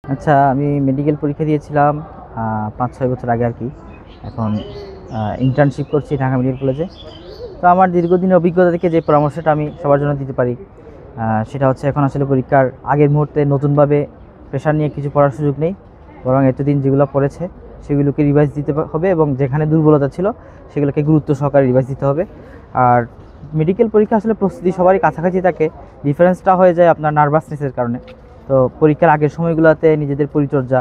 আচ্ছা, আমি মেডিকেল পরীক্ষা দিয়েছিলাম ৫-৬ বছর আগে আর কি। এখন ইন্টার্নশিপ করছি ঢাকা মেডিকেল কলেজে। তো আমার দীর্ঘদিনের অভিজ্ঞতা থেকে যে পরামর্শটা আমি সবার জন্য দিতে পারি, সেটা হচ্ছে এখন আসলে পরীক্ষার আগের মুহূর্তে নতুনভাবে প্রেশার নিয়ে কিছু পড়ার সুযোগ নেই। বরং এতদিন যেগুলো পড়েছে সেগুলোকে রিভাইজ দিতে হবে এবং যেখানে দুর্বলতা ছিল সেগুলোকে গুরুত্ব সহকারে রিভাইজ দিতে হবে। আর মেডিকেল পরীক্ষা আসলে প্রস্তুতি সবারই কাছাকাছি থাকে। ডিফারেন্সটা হয়ে যায় আপনার নার্ভাসনেসের কারণে। তো পরীক্ষার আগের সময়গুলোতে নিজেদের পরিচর্যা,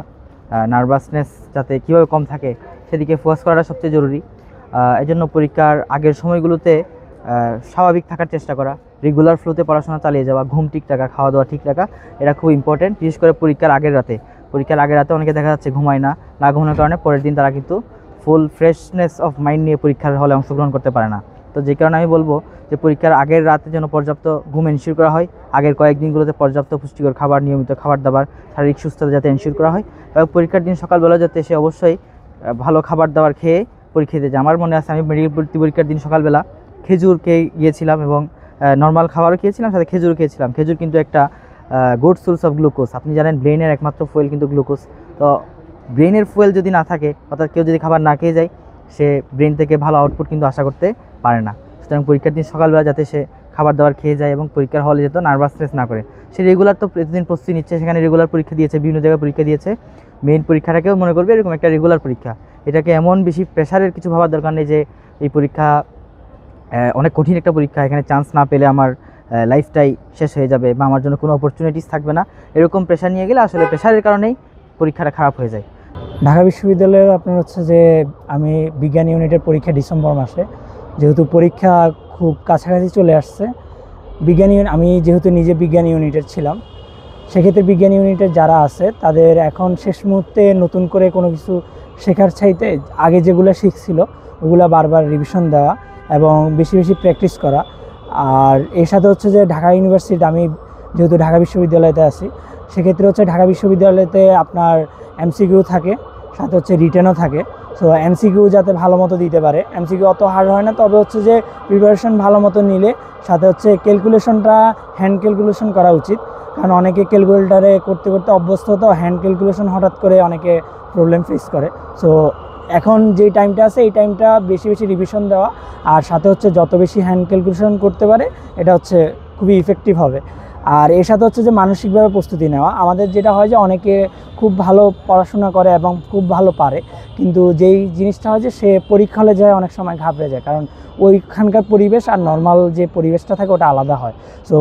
নার্ভাসনেস যাতে কীভাবে কম থাকে সেদিকে ফোকাস করাটা সবচেয়ে জরুরি। এজন্য পরীক্ষার আগের সময়গুলোতে স্বাভাবিক থাকার চেষ্টা করা, রেগুলার ফ্লোতে পড়াশোনা চালিয়ে যাওয়া, ঘুম ঠিক রাখা, খাওয়া দাওয়া ঠিক রাখা, এটা খুব ইম্পর্টেন্ট। বিশেষ করে পরীক্ষার আগের রাতে অনেকে দেখা যাচ্ছে ঘুমায় না, না ঘুমানোর কারণে পরের দিন তারা কিন্তু ফুল ফ্রেশনেস অফ মাইন্ড নিয়ে পরীক্ষার হলে অংশগ্রহণ করতে পারে না। তো যে কারণে আমি বলবো যে পরীক্ষার আগের রাতে যেন পর্যাপ্ত ঘুম এনশিওর করা হয়, আগের কয়েকদিনগুলোতে পর্যাপ্ত পুষ্টিকর খাবার, নিয়মিত খাবার দাবার, শারীরিক সুস্থতা যাতে এনশিওর করা হয় এবং পরীক্ষার দিন সকালবেলা যাতে সে অবশ্যই ভালো খাবার দাবার খেয়ে পরীক্ষা দিতে যায়। আমার মনে আছে আমি মেডিকেল পরীক্ষার দিন সকালবেলা খেজুর খেয়ে গিয়েছিলাম এবং নর্মাল খাবারও খেয়েছিলাম, সাথে খেজুরও খেয়েছিলাম। খেজুর কিন্তু একটা গুড সোর্স অফ গ্লুকোজ। আপনি জানেন ব্রেনের একমাত্র ফুয়েল কিন্তু গ্লুকোজ। তো ব্রেনের ফুয়েল যদি না থাকে, অর্থাৎ কেউ যদি খাবার না খেয়ে যায়, সে ব্রেন থেকে ভালো আউটপুট কিন্তু আশা করতে পারে না। সুতরাং পরীক্ষার দিন সকালবেলা যাতে সে খাবার দাবার খেয়ে যায় এবং পরীক্ষার হলে যেত নার্ভাসনেস না করে। সে রেগুলার তো প্রতিদিন প্রস্তুতি নিচ্ছে, সেখানে রেগুলার পরীক্ষা দিয়েছে, বিভিন্ন জায়গায় পরীক্ষা দিয়েছে। মেইন পরীক্ষাটাকেও মনে করবে এরকম একটা রেগুলার পরীক্ষা। এটাকে এমন বেশি প্রেশারের কিছু ভাবার দরকার নেই যে এই পরীক্ষা অনেক কঠিন একটা পরীক্ষা, এখানে চান্স না পেলে আমার লাইফটাই শেষ হয়ে যাবে বা আমার জন্য কোনো অপরচুনিটিস থাকবে না। এরকম প্রেশার নিয়ে গেলে আসলে প্রেশারের কারণেই পরীক্ষাটা খারাপ হয়ে যায়। ঢাকা বিশ্ববিদ্যালয়ের আপনার হচ্ছে যে আমি বিজ্ঞান ইউনিটের পরীক্ষা ডিসেম্বর মাসে, যেহেতু পরীক্ষা খুব কাছাকাছি চলে আসছে, আমি যেহেতু নিজে বিজ্ঞান ইউনিটের ছিলাম, সেক্ষেত্রে বিজ্ঞান ইউনিটের যারা আছে তাদের এখন শেষ মুহূর্তে নতুন করে কোনো কিছু শেখার চাইতে আগে যেগুলো শিখছিল ওগুলো বারবার রিভিশন দেওয়া এবং বেশি বেশি প্র্যাকটিস করা। আর এর সাথে হচ্ছে যে ঢাকা ইউনিভার্সিটি, আমি যেহেতু ঢাকা বিশ্ববিদ্যালয়তে আছি, সেক্ষেত্রে হচ্ছে ঢাকা বিশ্ববিদ্যালয়তে আপনার এমসিকিউ থাকে, সাথে হচ্ছে রিটেনও থাকে। সো এমসিকিউ যাতে ভালো মতো দিতে পারে, এমসিকিউ অত হার্ড হয় না, তবে হচ্ছে যে প্রিপারেশন ভালো মতো নিলে সাথে হচ্ছে ক্যালকুলেশনটা হ্যান্ড ক্যালকুলেশন করা উচিত। কারণ অনেকে ক্যালকুলেটারে করতে করতে অভ্যস্ত, তো হ্যান্ড ক্যালকুলেশন হঠাৎ করে অনেকে প্রবলেম ফেস করে। সো এখন যেই টাইমটা আছে এই টাইমটা বেশি বেশি রিভিশন দেওয়া, আর সাথে হচ্ছে যত বেশি হ্যান্ড ক্যালকুলেশন করতে পারে এটা হচ্ছে খুবই ইফেক্টিভ হবে। আর এর সাথে হচ্ছে যে মানসিকভাবে প্রস্তুতি নেওয়া। আমাদের যেটা হয় যে অনেকে খুব ভালো পড়াশোনা করে এবং খুব ভালো পারে, কিন্তু যেই জিনিসটা হয় যে সে পরীক্ষা হলে যায় অনেক সময় ঘাবড়ে যায়, কারণ ওইখানকার পরিবেশ আর নর্মাল যে পরিবেশটা থাকে ওটা আলাদা হয়। সো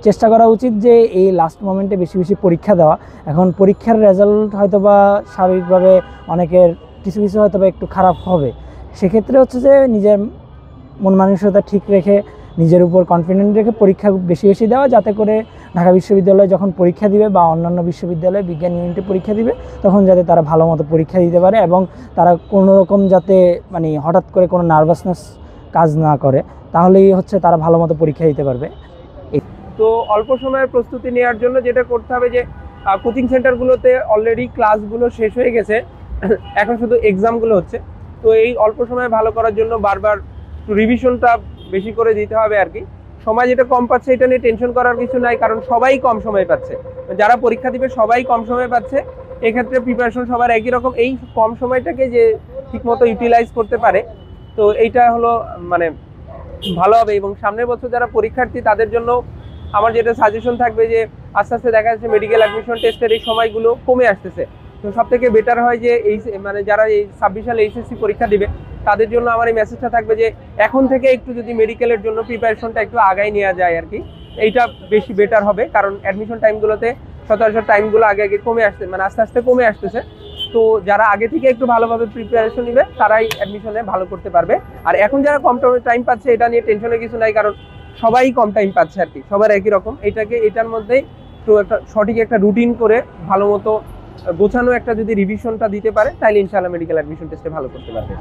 চেষ্টা করা উচিত যে এই লাস্ট মোমেন্টে বেশি বেশি পরীক্ষা দেওয়া। এখন পরীক্ষার রেজাল্ট হয়তো বা স্বাভাবিকভাবে অনেকের কিছু কিছু হয়তো বা একটু খারাপ হবে, সেক্ষেত্রে হচ্ছে যে নিজের মন মানসিকতা ঠিক রেখে, নিজের উপর কনফিডেন্ট রেখে পরীক্ষা বেশি বেশি দেওয়া, যাতে করে ঢাকা বিশ্ববিদ্যালয়ে যখন পরীক্ষা দিবে বা অন্যান্য বিশ্ববিদ্যালয়ে বিজ্ঞান ইউনিটে পরীক্ষা দিবে তখন যাতে তারা ভালো মতো পরীক্ষা দিতে পারে এবং তারা কোনো রকম যাতে মানে হঠাৎ করে কোনো নার্ভাসনেস কাজ না করে, তাহলেই হচ্ছে তারা ভালো মতো পরীক্ষা দিতে পারবে। তো অল্প সময়ের প্রস্তুতি নেওয়ার জন্য যেটা করতে হবে যে কোচিং সেন্টারগুলোতে অলরেডি ক্লাসগুলো শেষ হয়ে গেছে, এখন শুধু এক্সামগুলো হচ্ছে। তো এই অল্প সময় ভালো করার জন্য বারবার রিভিশনটা বেশি করে দিতে হবে আর কি। সময় যেটা কম পাচ্ছে এটা নিয়ে টেনশন করার কিছু নাই, কারণ সবাই কম সময় পাচ্ছে, যারা পরীক্ষা দিবে সবাই কম সময় পাচ্ছে। এক্ষেত্রে প্রিপারেশন সবার একই রকম, এই কম সময়টাকে যে ঠিকমতো ইউটিলাইজ করতে পারে, তো এইটা হলো মানে ভালো হবে। এবং সামনের বছর যারা পরীক্ষার্থী তাদের জন্য আমার যেটা সাজেশন থাকবে যে আস্তে আস্তে দেখা যাচ্ছে মেডিকেল অ্যাডমিশন টেস্টের এই সময়গুলো কমে আসতেছে। তো সব থেকে বেটার হয় যে এই মানে যারা এই 26 সালে এইচএসসি পরীক্ষা দিবে তাদের জন্য আমার এই মেসেজটা থাকবে যে এখন থেকে একটু যদি মেডিকেলের জন্য প্রিপারেশনটা একটু আগায় নেওয়া যায় আর কি, এইটা বেশি বেটার হবে। কারণ অ্যাডমিশন টাইমগুলোতে সচরাচর টাইমগুলো আগে আগে কমে আসছে, মানে আস্তে আস্তে কমে আসতেছে। তো যারা আগে থেকে একটু ভালোভাবে প্রিপারেশন নেবে তারাই অ্যাডমিশনে ভালো করতে পারবে। আর এখন যারা কম টাইম পাচ্ছে এটা নিয়ে টেনশনের কিছু নাই, কারণ সবাই কম টাইম পাচ্ছে আর কি, সবার একই রকম। এটার মধ্যেই তো একটা সঠিক একটা রুটিন করে ভালো মতো গোছানো একটা যদি রিভিশনটা দিতে পারে তাহলে ইনশাআল্লাহ মেডিকেল অ্যাডমিশন টেস্টে ভালো করতে পারবে।